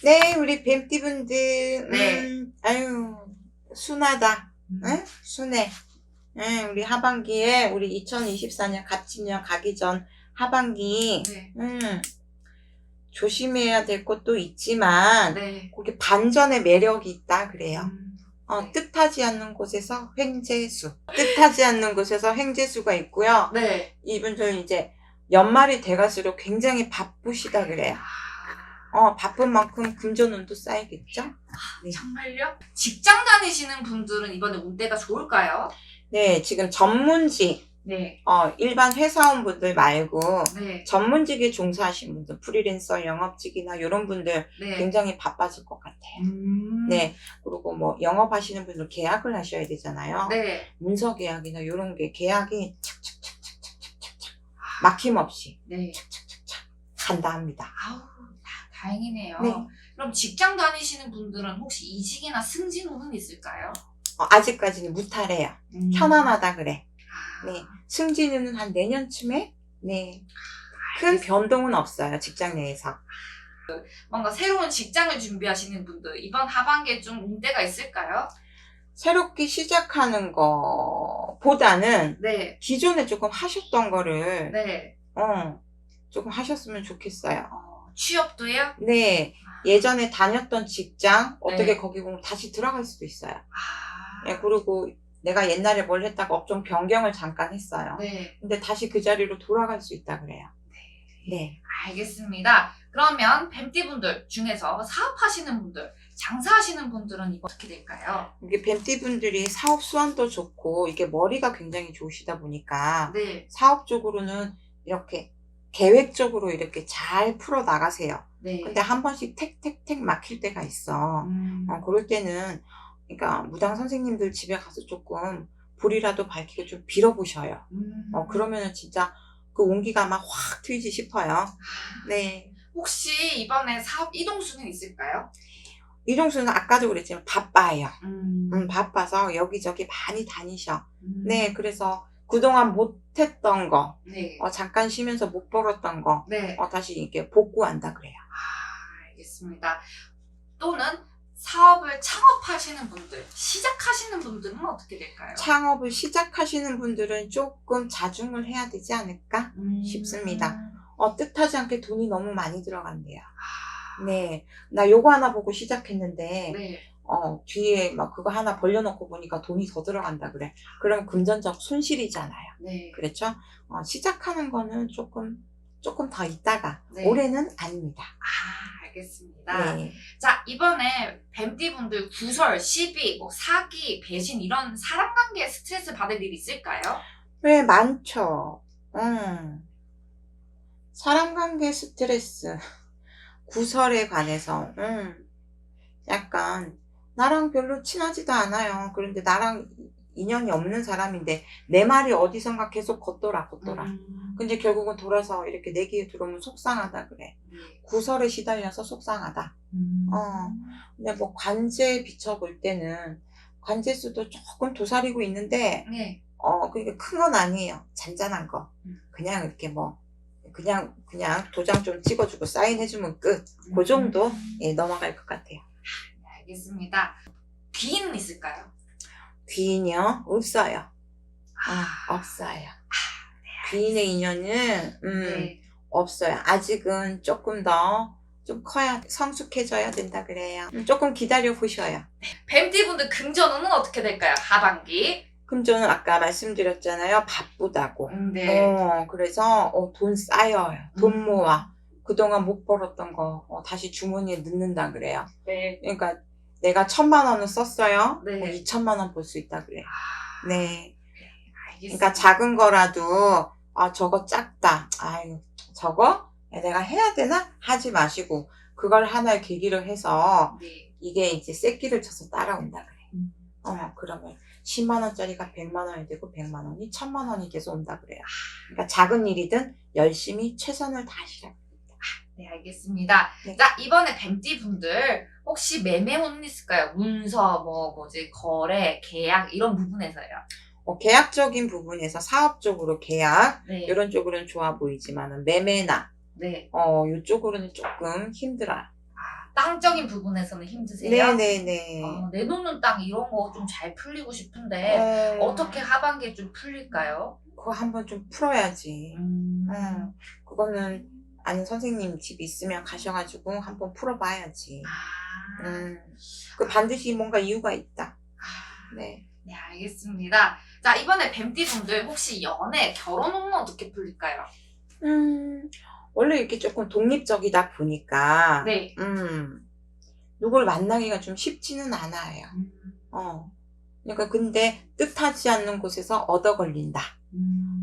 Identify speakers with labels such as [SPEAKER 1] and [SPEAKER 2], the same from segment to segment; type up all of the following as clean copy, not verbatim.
[SPEAKER 1] 네, 우리 뱀띠분들,
[SPEAKER 2] 네.
[SPEAKER 1] 아유, 순하다. 응? 순해. 응, 우리 하반기에, 우리 2024년 갑진년 가기 전 하반기,
[SPEAKER 2] 네.
[SPEAKER 1] 조심해야 될 것도 있지만,
[SPEAKER 2] 네.
[SPEAKER 1] 거기 반전의 매력이 있다, 그래요.
[SPEAKER 2] 네.
[SPEAKER 1] 뜻하지 않는 곳에서 횡재수. 뜻하지 않는 곳에서 횡재수가 있고요.
[SPEAKER 2] 네.
[SPEAKER 1] 이분들은 이제 연말이 돼갈수록 굉장히 바쁘시다, 그래요. 바쁜 만큼 금전운도 쌓이겠죠?
[SPEAKER 2] 네. 정말요? 직장 다니시는 분들은 이번에 운대가 좋을까요?
[SPEAKER 1] 네, 지금 전문직,
[SPEAKER 2] 네.
[SPEAKER 1] 일반 회사원분들 말고,
[SPEAKER 2] 네.
[SPEAKER 1] 전문직에 종사하시는 분들, 프리랜서, 영업직이나 이런 분들
[SPEAKER 2] 네.
[SPEAKER 1] 굉장히 바빠질 것 같아요. 네. 그리고 뭐, 영업하시는 분들 계약을 하셔야 되잖아요.
[SPEAKER 2] 네.
[SPEAKER 1] 문서 계약이나 이런 게 계약이 착착착착착착착 막힘없이
[SPEAKER 2] 네.
[SPEAKER 1] 착착착착 간다 합니다.
[SPEAKER 2] 아우, 다행이네요.
[SPEAKER 1] 네.
[SPEAKER 2] 그럼 직장 다니시는 분들은 혹시 이직이나 승진운은 있을까요?
[SPEAKER 1] 아직까지는 무탈해요. 편안하다 그래. 네. 승진은 한 내년쯤에? 네. 큰 변동은 없어요, 직장 내에서.
[SPEAKER 2] 뭔가 새로운 직장을 준비하시는 분들, 이번 하반기에 좀 운대가 있을까요?
[SPEAKER 1] 새롭게 시작하는 거보다는
[SPEAKER 2] 네.
[SPEAKER 1] 기존에 조금 하셨던 거를
[SPEAKER 2] 네.
[SPEAKER 1] 조금 하셨으면 좋겠어요.
[SPEAKER 2] 취업도요?
[SPEAKER 1] 네. 예전에 다녔던 직장, 어떻게
[SPEAKER 2] 네.
[SPEAKER 1] 거기 보면 다시 들어갈 수도 있어요. 네, 그리고 내가 옛날에 뭘 했다가 업종 변경을 잠깐 했어요.
[SPEAKER 2] 네.
[SPEAKER 1] 근데 다시 그 자리로 돌아갈 수 있다 그래요. 네.
[SPEAKER 2] 알겠습니다. 그러면 뱀띠분들 중에서 사업하시는 분들, 장사하시는 분들은 이거 어떻게 될까요?
[SPEAKER 1] 이게 뱀띠분들이 사업 수완도 좋고 이게 머리가 굉장히 좋으시다 보니까
[SPEAKER 2] 네.
[SPEAKER 1] 사업적으로는 이렇게 계획적으로 이렇게 잘 풀어 나가세요.
[SPEAKER 2] 네.
[SPEAKER 1] 근데 한 번씩 택택택 막힐 때가 있어. 그럴 때는 그러니까 무당 선생님들 집에 가서 조금 불이라도 밝히고 좀 빌어보셔요. 그러면은 진짜 그 온기가 막 확 트이지 싶어요. 네.
[SPEAKER 2] 혹시 이번에 사업 이동수는 있을까요?
[SPEAKER 1] 이종수는 아까도 그랬지만 바빠요. 바빠서 여기저기 많이 다니셔. 네, 그래서 그동안 못했던 거,
[SPEAKER 2] 네.
[SPEAKER 1] 잠깐 쉬면서 못 벌었던 거,
[SPEAKER 2] 네.
[SPEAKER 1] 다시 이렇게 복구한다 그래요.
[SPEAKER 2] 알겠습니다. 또는 사업을 창업하시는 분들, 시작하시는 분들은 어떻게 될까요?
[SPEAKER 1] 창업을 시작하시는 분들은 조금 자중을 해야 되지 않을까 싶습니다. 뜻하지 않게 돈이 너무 많이 들어간대요. 네. 나 요거 하나 보고 시작했는데,
[SPEAKER 2] 네.
[SPEAKER 1] 뒤에 막 그거 하나 벌려놓고 보니까 돈이 더 들어간다 그래. 그럼 금전적 손실이잖아요.
[SPEAKER 2] 네.
[SPEAKER 1] 그렇죠? 시작하는 거는 조금 더 있다가,
[SPEAKER 2] 네.
[SPEAKER 1] 올해는 아닙니다.
[SPEAKER 2] 알겠습니다.
[SPEAKER 1] 네.
[SPEAKER 2] 자, 이번에 뱀띠분들 구설, 시비, 뭐 사기, 배신 이런 사람 관계에 스트레스 받을 일 있을까요?
[SPEAKER 1] 왜 많죠? 사람 관계 스트레스, 구설에 관해서, 약간, 나랑 별로 친하지도 않아요. 그런데 나랑 인연이 없는 사람인데, 내 말이 어디선가 계속 걷더라. 근데 결국은 돌아서 이렇게 내 귀에 들어오면 속상하다 그래. 구설에 시달려서 속상하다. 근데 뭐 관제에 비춰볼 때는, 관제수도 조금 도사리고 있는데,
[SPEAKER 2] 네.
[SPEAKER 1] 그게 큰 건 아니에요. 잔잔한 거. 그냥 이렇게 뭐, 그냥 도장 좀 찍어주고 사인해주면 끝. 그 정도 넘어갈 것 같아요.
[SPEAKER 2] 알겠습니다. 귀인은 있을까요?
[SPEAKER 1] 귀인이요? 없어요. 없어요. 귀인의 인연은
[SPEAKER 2] 네.
[SPEAKER 1] 없어요. 아직은 조금 더 좀 커야 성숙해져야 된다 그래요. 조금 기다려 보셔요.
[SPEAKER 2] 뱀띠분들 금전운은 어떻게 될까요? 하반기.
[SPEAKER 1] 금전은 아까 말씀드렸잖아요. 바쁘다고.
[SPEAKER 2] 네.
[SPEAKER 1] 그래서 돈 쌓여요. 돈 모아. 그동안 못 벌었던 거 다시 주머니에 넣는다 그래요.
[SPEAKER 2] 네.
[SPEAKER 1] 그러니까 내가 1,000만 원을 썼어요.
[SPEAKER 2] 네.
[SPEAKER 1] 2,000만 원 벌 수 있다 그래요. 네.
[SPEAKER 2] 알겠습니다.
[SPEAKER 1] 그러니까 작은 거라도 저거 작다. 아유, 저거 내가 해야 되나? 하지 마시고 그걸 하나의 계기로 해서
[SPEAKER 2] 네.
[SPEAKER 1] 이게 이제 쐐기를 쳐서 따라온다 그래. 그러면 10만 원짜리가 100만 원이 되고 100만 원이 1,000만 원이 돼서 온다 그래요. 그러니까 작은 일이든 열심히 최선을 다하시라.
[SPEAKER 2] 네, 알겠습니다.
[SPEAKER 1] 네.
[SPEAKER 2] 자, 이번에 뱀띠분들 혹시 매매운은 있을까요? 문서, 거래, 계약 이런 부분에서요.
[SPEAKER 1] 계약적인 부분에서 사업적으로 계약
[SPEAKER 2] 네.
[SPEAKER 1] 이런 쪽으로는 좋아 보이지만은 매매나
[SPEAKER 2] 네.
[SPEAKER 1] 이쪽으로는 조금 힘들어요.
[SPEAKER 2] 땅적인 부분에서는 힘드세요?
[SPEAKER 1] 네네네.
[SPEAKER 2] 내놓는 땅 이런 거 좀 잘 풀리고 싶은데 어떻게 하반기에 좀 풀릴까요?
[SPEAKER 1] 그거 한번 좀 풀어야지. 그거는 아는 선생님 집 있으면 가셔가지고 한번 풀어봐야지. 그 반드시 뭔가 이유가 있다. 네.
[SPEAKER 2] 네, 알겠습니다. 자, 이번에 뱀띠분들 혹시 연애, 결혼은 어떻게 풀릴까요?
[SPEAKER 1] 원래 이렇게 조금 독립적이다 보니까,
[SPEAKER 2] 네.
[SPEAKER 1] 누굴 만나기가 좀 쉽지는 않아요. 그러니까 근데 뜻하지 않는 곳에서 얻어 걸린다.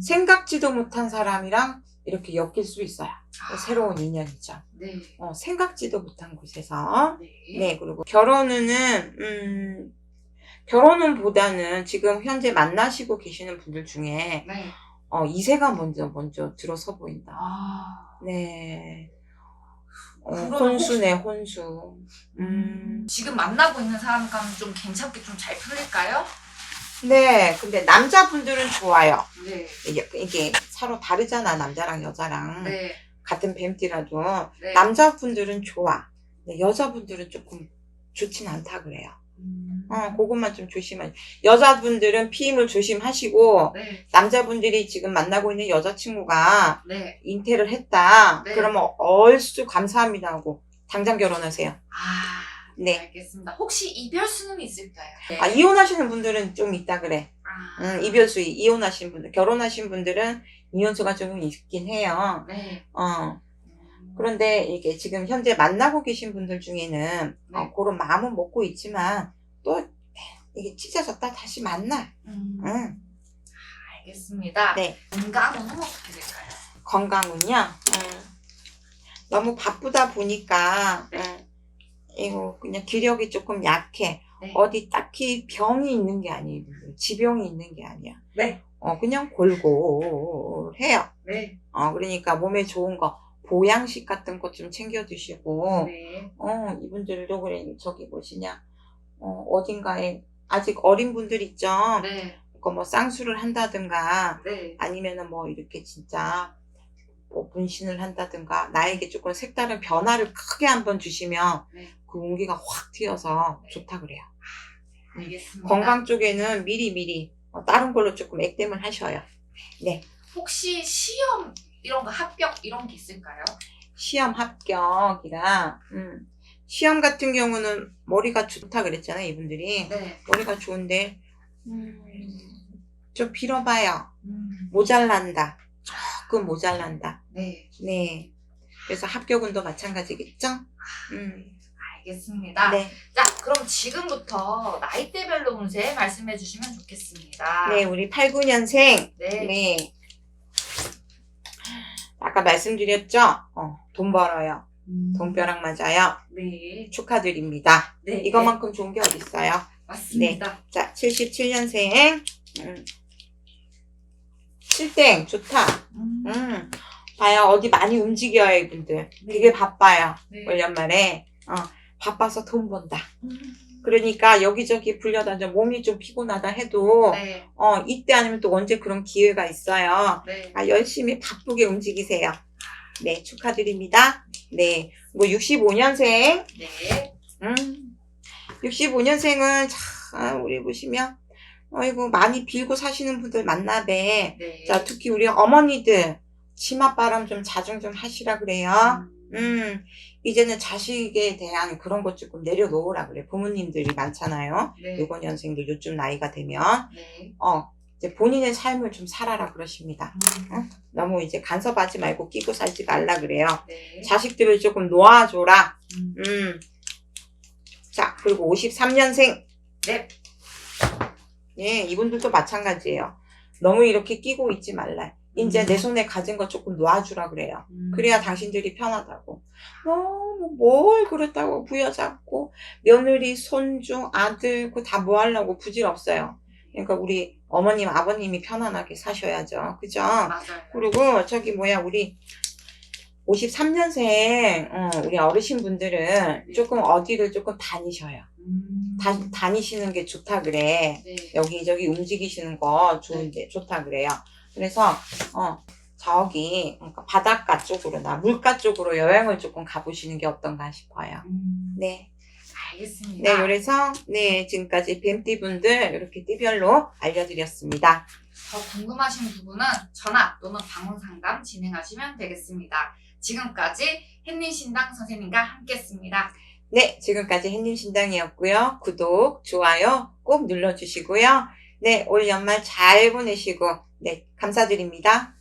[SPEAKER 1] 생각지도 못한 사람이랑 이렇게 엮일 수 있어요. 새로운 인연이죠.
[SPEAKER 2] 네.
[SPEAKER 1] 생각지도 못한 곳에서.
[SPEAKER 2] 네.
[SPEAKER 1] 네, 그리고 결혼은 보다는 지금 현재 만나시고 계시는 분들 중에,
[SPEAKER 2] 네.
[SPEAKER 1] 이세가 먼저 들어서 보인다. 네. 혼수네, 혼수.
[SPEAKER 2] 지금 만나고 있는 사람과는 좀 괜찮게 좀 잘 풀릴까요?
[SPEAKER 1] 네, 근데 남자분들은 좋아요.
[SPEAKER 2] 네.
[SPEAKER 1] 이게 서로 다르잖아, 남자랑 여자랑.
[SPEAKER 2] 네.
[SPEAKER 1] 같은 뱀띠라도.
[SPEAKER 2] 네.
[SPEAKER 1] 남자분들은 좋아. 네, 여자분들은 조금 좋진 않다 그래요. 그것만 좀 조심하세요. 여자분들은 피임을 조심하시고,
[SPEAKER 2] 네.
[SPEAKER 1] 남자분들이 지금 만나고 있는 여자친구가
[SPEAKER 2] 네.
[SPEAKER 1] 잉태를 했다.
[SPEAKER 2] 네.
[SPEAKER 1] 그러면 얼쑤 감사합니다 하고 당장 결혼하세요. 네.
[SPEAKER 2] 알겠습니다. 혹시 이별수는 있을까요? 네.
[SPEAKER 1] 이혼하시는 분들은 좀 있다 그래. 이별수, 이혼하신 분들, 결혼하신 분들은 이혼수가 좀 있긴 해요.
[SPEAKER 2] 네.
[SPEAKER 1] 그런데 이게 지금 현재 만나고 계신 분들 중에는
[SPEAKER 2] 네.
[SPEAKER 1] 그런 마음은 먹고 있지만 또 이게 찢어졌다 다시 만나.
[SPEAKER 2] 알겠습니다.
[SPEAKER 1] 네.
[SPEAKER 2] 건강은 어떻게 될까요?
[SPEAKER 1] 건강은요. 너무 바쁘다 보니까
[SPEAKER 2] 네.
[SPEAKER 1] 이거 그냥 기력이 조금 약해.
[SPEAKER 2] 네.
[SPEAKER 1] 어디 딱히 병이 있는 게 아니에요. 지병이 있는 게 아니야.
[SPEAKER 2] 네.
[SPEAKER 1] 그냥 골골해요.
[SPEAKER 2] 네.
[SPEAKER 1] 그러니까 몸에 좋은 거, 보양식 같은 거 좀 챙겨 드시고,
[SPEAKER 2] 네.
[SPEAKER 1] 이분들도 그래, 저기 뭐시냐, 어딘가에, 아직 어린 분들 있죠?
[SPEAKER 2] 네.
[SPEAKER 1] 그거 뭐 쌍수를 한다든가,
[SPEAKER 2] 네.
[SPEAKER 1] 아니면은 뭐 이렇게 진짜, 뭐 문신을 한다든가, 나에게 조금 색다른 변화를 크게 한번 주시면,
[SPEAKER 2] 네.
[SPEAKER 1] 그 운기가 확 튀어서 좋다 그래요.
[SPEAKER 2] 알겠습니다.
[SPEAKER 1] 건강 쪽에는 미리, 다른 걸로 조금 액땜을 하셔요. 네.
[SPEAKER 2] 혹시 시험 이런 거 합격 이런 게 있을까요?
[SPEAKER 1] 시험 합격이라, 시험 같은 경우는 머리가 좋다 그랬잖아요, 이분들이.
[SPEAKER 2] 네.
[SPEAKER 1] 머리가 좋은데, 좀 빌어봐요. 모자란다. 조금 모자란다.
[SPEAKER 2] 네.
[SPEAKER 1] 네. 그래서 합격운도 마찬가지겠죠?
[SPEAKER 2] 알겠습니다.
[SPEAKER 1] 네.
[SPEAKER 2] 자, 그럼 지금부터 나이대별로 운세 말씀해 주시면 좋겠습니다.
[SPEAKER 1] 네, 우리 89년생.
[SPEAKER 2] 네.
[SPEAKER 1] 네. 아까 말씀드렸죠? 돈 벌어요. 돈벼락 맞아요.
[SPEAKER 2] 네.
[SPEAKER 1] 축하드립니다.
[SPEAKER 2] 네.
[SPEAKER 1] 이것만큼 좋은 게 어딨어요?
[SPEAKER 2] 맞습니다.
[SPEAKER 1] 자, 77년생. 7땡, 좋다. 봐요. 어디 많이 움직여요, 이분들. 되게 바빠요.
[SPEAKER 2] 네.
[SPEAKER 1] 올 연말에. 바빠서 돈 번다. 그러니까 여기저기 불려다녀 몸이 좀 피곤하다 해도,
[SPEAKER 2] 네.
[SPEAKER 1] 이때 아니면 또 언제 그런 기회가 있어요.
[SPEAKER 2] 네.
[SPEAKER 1] 열심히 바쁘게 움직이세요. 네, 축하드립니다. 네. 뭐 65년생.
[SPEAKER 2] 네.
[SPEAKER 1] 65년생은, 우리 보시면, 이거 많이 빌고 사시는 분들 만나배.
[SPEAKER 2] 네.
[SPEAKER 1] 자, 특히 우리 어머니들, 치맛바람 좀 자중 좀 하시라 그래요. 이제는 자식에 대한 그런 것 조금 내려놓으라 그래. 부모님들이 많잖아요.
[SPEAKER 2] 네.
[SPEAKER 1] 65년생들 요즘 나이가 되면.
[SPEAKER 2] 네.
[SPEAKER 1] 이제 본인의 삶을 좀 살아라 그러십니다. 너무 이제 간섭하지 말고 끼고 살지 말라 그래요.
[SPEAKER 2] 네.
[SPEAKER 1] 자식들을 조금 놓아줘라. 자, 그리고 53년생.
[SPEAKER 2] 네.
[SPEAKER 1] 예, 이분들도 마찬가지예요. 너무 이렇게 끼고 있지 말라. 이제 내 손에 가진 거 조금 놓아주라 그래요. 그래야 당신들이 편하다고. 너무 뭘 그렇다고 부여잡고 며느리, 손주, 아들 그 다 뭐 하려고 부질없어요. 그러니까 우리 어머님, 아버님이 편안하게 사셔야죠. 그죠?
[SPEAKER 2] 맞아요.
[SPEAKER 1] 그리고 저기 뭐야 우리 53년생 우리 어르신분들은
[SPEAKER 2] 네.
[SPEAKER 1] 조금 어디를 조금 다니셔요. 다니시는 게 좋다 그래.
[SPEAKER 2] 네.
[SPEAKER 1] 여기저기 움직이시는 거 좋은데 좋다 그래요. 그래서 저기 그러니까 바닷가 쪽으로나 물가 쪽으로 여행을 조금 가보시는 게 어떤가 싶어요. 네.
[SPEAKER 2] 알겠습니다.
[SPEAKER 1] 네, 그래서 네, 지금까지 뱀띠분들 이렇게 띠별로 알려드렸습니다.
[SPEAKER 2] 더 궁금하신 부분은 전화 또는 방문 상담 진행하시면 되겠습니다. 지금까지 햇님신당 선생님과 함께했습니다.
[SPEAKER 1] 네, 지금까지 햇님신당이었고요. 구독, 좋아요 꼭 눌러주시고요. 네, 올 연말 잘 보내시고 네, 감사드립니다.